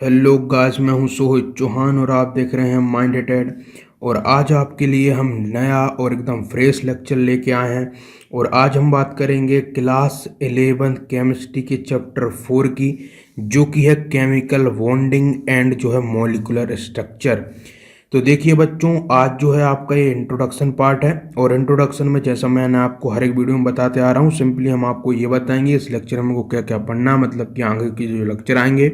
Hello guys, मैं हूं सोहित चौहान और आप देख रहे हैं माइंडेड। और आज आपके लिए हम नया और एकदम फ्रेश लेक्चर लेके आए हैं। और आज हम बात करेंगे क्लास 11 केमिस्ट्री के चैप्टर 4 की, जो कि है केमिकल बॉन्डिंग एंड जो है मॉलिक्यूलर स्ट्रक्चर। तो देखिए बच्चों, आज जो है आपका ये इंट्रोडक्शन पार्ट है। और इंट्रोडक्शन में जैसा मैंने आपको हर एक वीडियो में बताते आ रहा हूँ, सिंपली हम आपको ये बताएंगे इस लेक्चर में को क्या क्या पढ़ना है, मतलब कि आगे के जो लेक्चर आएंगे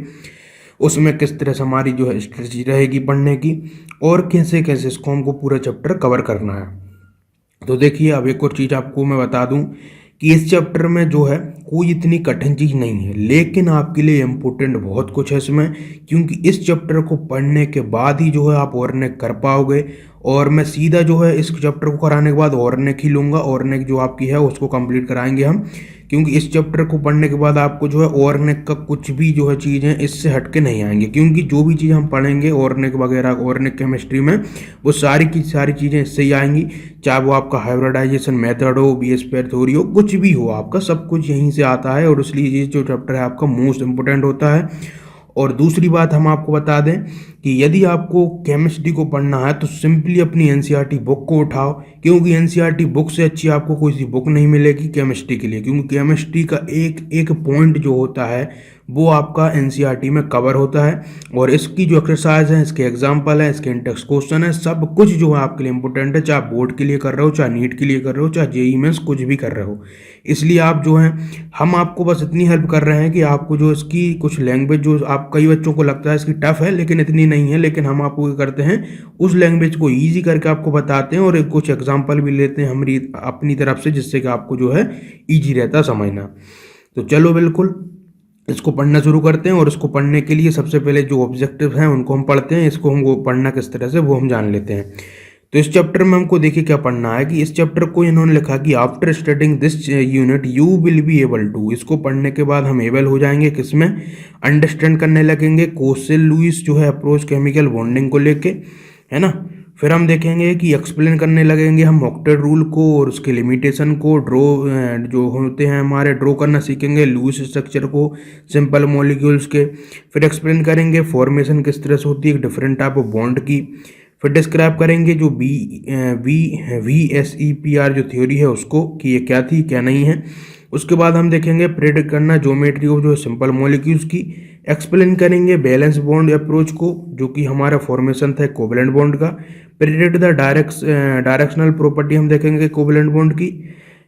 उसमें किस तरह से हमारी जो है स्ट्रेटजी रहेगी पढ़ने की, और कैसे कैसे इसको हमको पूरा चैप्टर कवर करना है। तो देखिए, अब एक और चीज़ आपको मैं बता दूं कि इस चैप्टर में जो है कोई इतनी कठिन चीज़ नहीं है, लेकिन आपके लिए इम्पोर्टेंट बहुत कुछ है इसमें, क्योंकि इस चैप्टर को पढ़ने के बाद ही जो है आप ओरनेक कर पाओगे। और मैं सीधा जो है इस चैप्टर को कराने के बाद ओरनेक ही लूँगा। ओरनेक जो आपकी है उसको कंप्लीट कराएंगे हम, क्योंकि इस चैप्टर को पढ़ने के बाद आपको जो है ओरनेक का कुछ भी जो है चीज़ें इससे हटके नहीं आएंगे, क्योंकि जो भी चीज़ हम पढ़ेंगे ओरनेक वगैरह ओरनेक केमिस्ट्री में, वो सारी की सारी चीज़ें इससे ही आएंगी। चाहे वो आपका हाइब्रिडाइजेशन मेथड हो, बी एस पेयर थ्योरी हो, कुछ भी हो, आपका सब कुछ यहीं से आता है। और इसलिए ये जो चैप्टर है आपका मोस्ट इंपोर्टेंट होता है। और दूसरी बात हम आपको बता दें कि यदि आपको केमिस्ट्री को पढ़ना है तो सिंपली अपनी एनसीईआरटी बुक को उठाओ, क्योंकि एनसीईआरटी बुक से अच्छी आपको कोई सी बुक नहीं मिलेगी केमिस्ट्री के लिए, क्योंकि केमिस्ट्री का एक एक पॉइंट जो होता है वो आपका एनसीईआरटी में कवर होता है। और इसकी जो एक्सरसाइज है, इसके एग्जाम्पल है, इसके इंटेक्स्ट क्वेश्चन है, सब कुछ जो है आपके लिए इंपॉर्टेंट है, चाहे बोर्ड के लिए कर रहे हो, चाहे नीट के लिए कर रहे हो, चाहे जेई मेंस कुछ भी कर रहे हो। इसलिए आप जो है, हम आपको बस इतनी हेल्प कर रहे हैं कि आपको जो इसकी कुछ लैंग्वेज जो आप कई बच्चों को लगता है इसकी टफ है, लेकिन इतनी नहीं है। लेकिन हम आपको क्या करते हैं, उस लैंग्वेज को ईजी करके आपको बताते हैं और कुछ एग्जाम्पल भी लेते हैं हमारी अपनी तरफ से, जिससे कि आपको जो है ईजी रहता है समझना। तो चलो बिल्कुल इसको पढ़ना शुरू करते हैं। और इसको पढ़ने के लिए सबसे पहले जो ऑब्जेक्टिव हैं उनको हम पढ़ते हैं, इसको हमको पढ़ना किस तरह से वो हम जान लेते हैं। तो इस चैप्टर में हमको देखिए क्या पढ़ना है कि इस चैप्टर को इन्होंने लिखा कि after studying this unit you will be able to. इसको पढ़ने के बाद हम एबल हो जाएंगे किसमें, अंडरस्टैंड करने लगेंगे कोसेल लुईस जो है अप्रोच केमिकल बॉन्डिंग को लेके, है ना। फिर हम देखेंगे कि एक्सप्लेन करने लगेंगे हम ऑक्टेट रूल को और उसके लिमिटेशन को, ड्रॉ जो होते हैं हमारे ड्रॉ करना सीखेंगे लुईस स्ट्रक्चर को सिंपल मॉलिक्यूल्स के। फिर एक्सप्लेन करेंगे फॉर्मेशन किस तरह से होती है डिफरेंट टाइप ऑफ बॉन्ड की। फिर डिस्क्राइब करेंगे जो VSEPR जो थ्योरी है उसको, कि ये क्या थी क्या नहीं है। उसके बाद हम देखेंगे प्रेडिक्ट करना ज्योमेट्री ऑफ जो है सिंपल मॉलिक्यूल्स की। एक्सप्लेन करेंगे बैलेंस बॉन्ड अप्रोच को, जो कि हमारा फॉर्मेशन था कोवेलेंट बॉन्ड का। प्रेडिक्ट द डायरेक्शनल प्रॉपर्टी हम देखेंगे कोवेलेंट बॉन्ड की।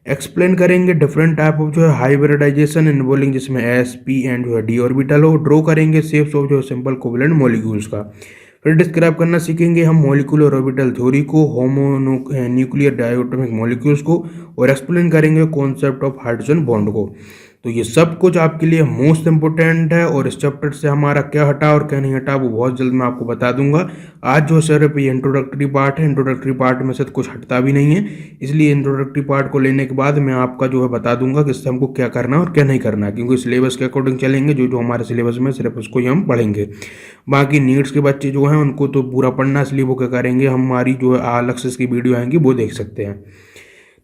एक्सप्लेन करेंगे डिफरेंट टाइप ऑफ जो है हाइब्रिडाइजेशन इन्वॉल्विंग, जिसमें S, P एंड जो है D ऑर्बिटल हो। ड्रॉ करेंगे शेप्स ऑफ जो है सिंपल कोवेलेंट मॉलिक्यूल्स का। फिर डिस्क्राइब करना सीखेंगे हम मॉलिक्यूलर ऑर्बिटल थ्योरी को, होमो न्यूक्लियर डायटोमिक मॉलिक्यूल्स को, और एक्सप्लेन करेंगे कॉन्सेप्ट ऑफ हाइड्रोजन बॉन्ड को। तो ये सब कुछ आपके लिए मोस्ट इंपोर्टेंट है। और इस चैप्टर से हमारा क्या हटा और क्या नहीं हटा वो बहुत जल्द मैं आपको बता दूंगा। आज जो सिर्फ ये इंट्रोडक्टरी पार्ट है, इंट्रोडक्टरी पार्ट में से तो कुछ हटता भी नहीं है, इसलिए इंट्रोडक्टरी पार्ट को लेने के बाद मैं आपका जो है बता दूंगा कि इससे हमको क्या करना है और क्या नहीं करना है, क्योंकि सिलेबस के अकॉर्डिंग चलेंगे। जो जो हमारे सिलेबस में सिर्फ उसको ही हम पढ़ेंगे। बाकी नीट्स के बच्चे जो हैं उनको तो पूरा पढ़ना, इसलिए वो क्या करेंगे, हमारी जो है अलग से इसकी वीडियो आएंगी वो देख सकते हैं।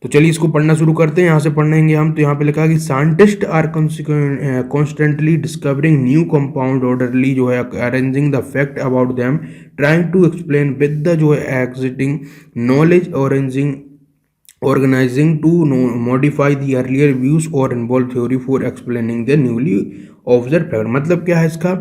तो चलिए इसको पढ़ना शुरू करते हैं। यहाँ से पढ़ेंगे हम। तो यहाँ पे लिखा है कि scientist are constantly discovering new compound orderly जो है arranging the fact about them, trying to explain with the जो है existing knowledge, organizing to modify the earlier views or involve theory for explaining the newly observed fact। मतलब क्या है इसका,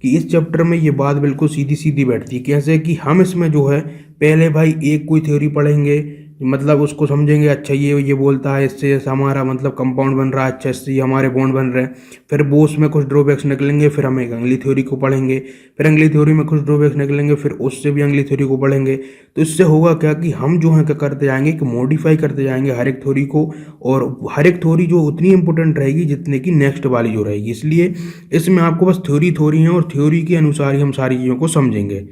कि इस चैप्टर में ये बात बिल्कुल सीधी सीधी बैठती है। कैसे कि हम इसमें जो है पहले भाई एक कोई थ्योरी पढ़ेंगे, मतलब उसको समझेंगे, अच्छा ये बोलता है इससे हमारा मतलब कंपाउंड बन रहा है, अच्छा इससे हमारे बॉन्ड बन रहे हैं। फिर वो उसमें कुछ ड्रॉबैक्स निकलेंगे, फिर हम एक अगली थ्योरी को पढ़ेंगे, फिर अगली थ्योरी में कुछ ड्रॉबैक्स निकलेंगे, फिर उससे भी अगली थ्योरी को पढ़ेंगे। तो इससे होगा क्या कि हम जो है क्या करते जाएंगे कि मॉडिफाई करते जाएंगे हर एक थ्योरी को, और हर एक थ्योरी जो उतनी इंपॉर्टेंट रहेगी जितने की नेक्स्ट वाली जो रहेगी। इसलिए इसमें आपको बस थ्योरी है और थ्योरी के अनुसार ही हम सारी चीज़ों को समझेंगे।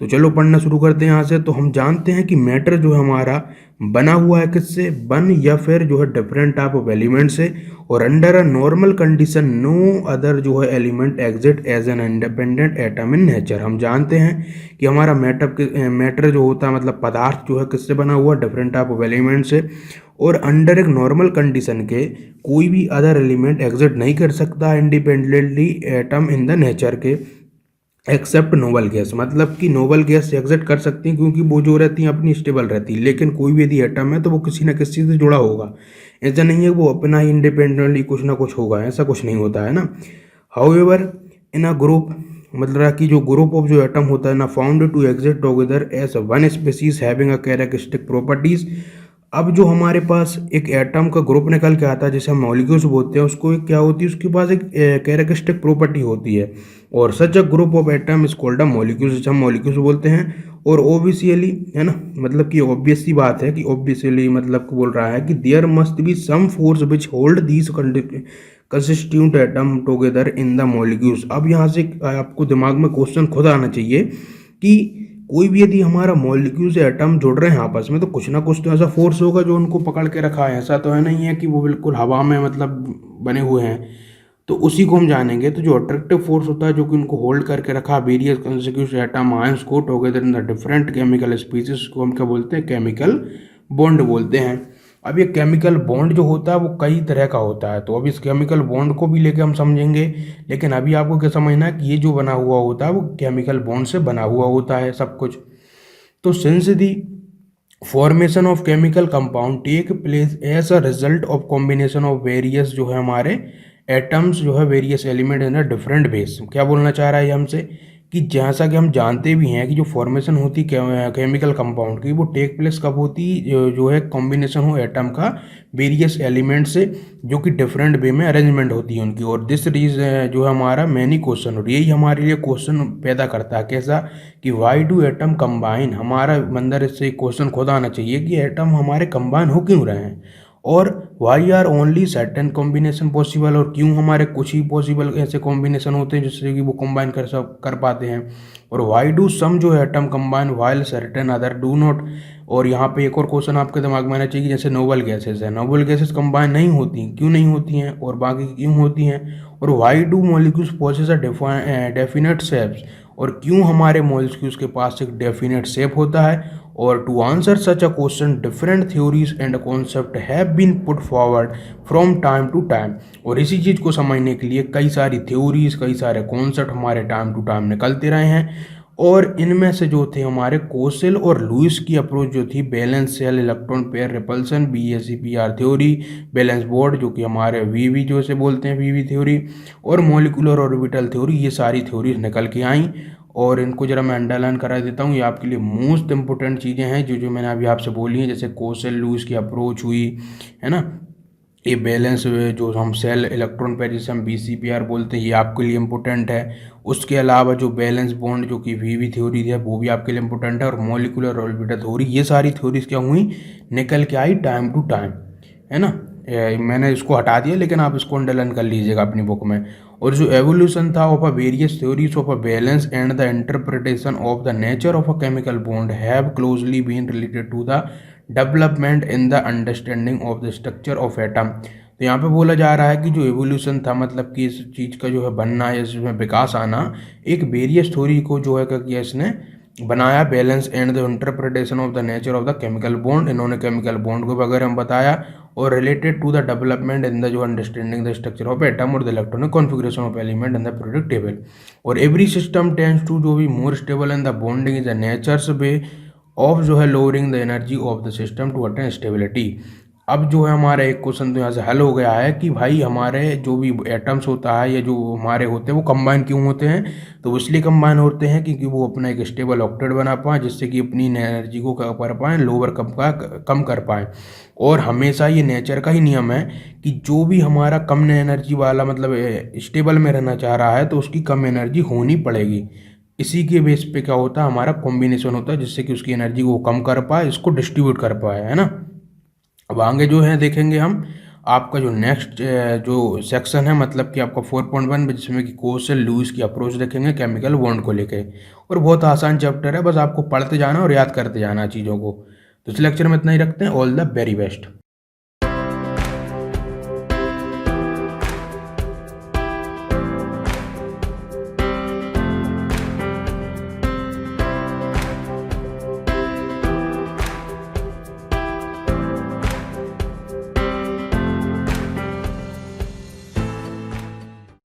तो चलो पढ़ना शुरू करते हैं यहाँ से। तो हम जानते हैं कि मैटर जो है हमारा बना हुआ है किससे, बन या फिर जो है डिफरेंट टाइप ऑफ एलिमेंट से, और under a normal condition no other जो है element exist as an independent atom in nature. हम जानते हैं कि हमारा मैटर जो होता है मतलब पदार्थ जो है किससे बना हुआ, डिफरेंट टाइप ऑफ एलिमेंट से, और अंडर एक नॉर्मल कंडीशन के कोई भी अदर एलिमेंट एग्जिट नहीं कर सकता independently atom in the nature के। एक्सेप्ट नोबल गैस, मतलब कि नोबल गैस एग्जिट कर सकती हैं क्योंकि वो जो रहती हैं अपनी स्टेबल रहती है, लेकिन कोई भी यदि एटम है तो वो किसी ना किसी से जुड़ा होगा। ऐसा नहीं है वो अपना ही इंडिपेंडेंटली कुछ ना कुछ होगा, ऐसा कुछ नहीं होता है ना। हाउएवर इन अ ग्रुप, मतलब कि जो ग्रुप ऑफ जो एटम होता है ना, found to exist together as one species having a characteristic properties. अब जो हमारे पास एक एटम का ग्रुप निकल के आता है जिसे हम मॉलिक्यूल्स बोलते हैं, उसको एक क्या होती है, उसके पास एक कैरेक्टरिस्टिक प्रॉपर्टी होती है, और such a group of atom is called a molecules, जिसे हम मॉलिक्यूल्स बोलते हैं। और ऑब्वियसली है ना, मतलब कि ऑब्वियस सी बात है कि ऑब्वियसली मतलब बोल रहा है कि there must be some force which hold these constituent atom together in the molecules. अब यहाँ से आपको दिमाग में क्वेश्चन खुद आना चाहिए कि कोई भी यदि हमारा मॉलिक्यूल से एटम जुड़ रहे हैं आपस में, तो कुछ ना कुछ तो ऐसा फोर्स होगा जो उनको पकड़ के रखा है। ऐसा तो है नहीं है कि वो बिल्कुल हवा में मतलब बने हुए हैं। तो उसी को हम जानेंगे। तो जो अट्रैक्टिव फोर्स होता है जो कि उनको होल्ड करके रखा वेरियस कंसेक्यूटिव एटम आयंस को together in the different chemical species, को हम क्या बोलते हैं, केमिकल बॉन्ड बोलते हैं। अब ये केमिकल बॉन्ड जो होता है वो कई तरह का होता है, तो अब इस केमिकल बॉन्ड को भी लेके हम समझेंगे। लेकिन अभी आपको क्या समझना है कि ये जो बना हुआ होता है वो केमिकल बॉन्ड से बना हुआ होता है सब कुछ। तो since the formation of chemical compound take place as a result of combination of various जो है हमारे एटम्स जो है various element in a different ways. क्या बोलना चाह रहा है ये हमसे कि जैसा कि हम जानते भी हैं कि जो फॉर्मेशन होती केमिकल कंपाउंड की, वो टेक प्लेस कब होती, जो है कॉम्बिनेशन हो एटम का वेरियस एलिमेंट से, जो कि डिफरेंट वे में अरेंजमेंट होती है उनकी। और दिस रीज जो है हमारा मैनी क्वेश्चन, और यही हमारे लिए क्वेश्चन पैदा करता है। कैसा कि वाई डू एटम कंबाइन, हमारा अंदर इससे क्वेश्चन खुद आना चाहिए कि एटम हमारे कंबाइन हो क्यों रहे हैं, और why are only certain combination possible, और क्यों हमारे कुछ ही पॉसिबल ऐसे कॉम्बिनेशन होते हैं जिससे कि वो कंबाइन कर पाते हैं। और वाई डू सम जो है atom combine while certain other do not. और यहाँ पे एक और क्वेश्चन आपके दिमाग में आना चाहिए, जैसे नोबल गैसेस है, नोबल गैसेस कंबाइन नहीं होती, क्यों नहीं होती हैं, और बाकी क्यों होती हैं। और why do molecules possess a definite shapes, और क्यों हमारे मॉलिक्यूल्स के पास एक डेफिनेट शेप होता है। और to answer such a question different theories and concept have been put forward from time to time. और इसी चीज़ को समझने के लिए कई सारी थ्योरीज, कई सारे कॉन्सेप्ट हमारे टाइम टू टाइम निकलते रहे हैं। और इनमें से जो थे हमारे कोसेल और लुइस की अप्रोच जो थी, balance cell electron pair repulsion BSEPR theory, balance board जो कि हमारे VV जो से बोलते हैं VV थ्योरी, और मॉलिकुलर ऑर्बिटल थ्योरी, ये सारी थ्योरीज निकल के आई। और इनको जरा मैं अंडरलाइन करा देता हूँ, ये आपके लिए मोस्ट इंपॉर्टेंट चीज़ें हैं जो जो मैंने अभी आपसे बोली हैं। जैसे कोसेल लुइस की अप्रोच हुई है ना, ये बैलेंस जो हम सेल इलेक्ट्रॉन पेयर जिसे हम BCPR बोलते हैं, ये आपके लिए इम्पोर्टेंट है। उसके अलावा जो बैलेंस बॉन्ड जो कि VV थ्योरी है वो भी आपके लिए इम्पोर्टेंट है। और मॉलिकुलर ऑर्बिटल थ्योरी, ये सारी थ्योरीज क्या हुई, निकल के आई टाइम टू टाइम, है ना। मैंने इसको हटा दिया, लेकिन आप इसको अंडरलाइन कर लीजिएगा अपनी बुक में। और जो एवोल्यूशन था of a various theories of a valence and the interpretation of the nature of a chemical bond have closely been related to the development in the understanding of the structure of atom. तो यहाँ पे बोला जा रहा है कि जो evolution था, मतलब कि इस चीज़ का जो है बनना या इसमें विकास आना, एक वेरियस थ्योरी को जो है क्या किया इसने, बनाया, balance and the interpretation of the nature of the chemical bond, इन्होंने केमिकल बॉन्ड को वगैरह हम बताया। और related to the development in the जो understanding the structure of atom और the electronic configuration of element in the periodic table. और every system tends to जो भी more stable in the bonding is the nature's way of जो है lowering the energy of the system to attain stability. अब जो है हमारा एक क्वेश्चन तो यहाँ से हल हो गया है कि भाई हमारे जो भी एटम्स होता है या जो हमारे होते हैं वो कंबाइन क्यों होते हैं। तो वो इसलिए कंबाइन होते हैं क्योंकि वो अपना एक स्टेबल ऑक्टेट बना पाएँ, जिससे कि अपनी एनर्जी को क्या कर पाएँ, लोअर कम कर पाएँ। और हमेशा ये नेचर का ही नियम है कि जो भी हमारा कम एनर्जी वाला मतलब स्टेबल में रहना चाह रहा है तो उसकी कम एनर्जी होनी पड़ेगी। इसी के बेस पे क्या होता है, हमारा कॉम्बिनेशन होता है जिससे कि उसकी एनर्जी को कम कर पाए, इसको डिस्ट्रीब्यूट कर पाए, है ना। अब आगे जो है देखेंगे हम आपका जो नेक्स्ट जो सेक्शन है, मतलब कि आपका 4.1 में, जिसमें कि कोसेल लुइस की अप्रोच देखेंगे केमिकल बॉन्ड को लेके। और बहुत आसान चैप्टर है, बस आपको पढ़ते जाना और याद करते जाना चीज़ों को। तो इस लेक्चर में इतना ही रखते हैं। All the very best.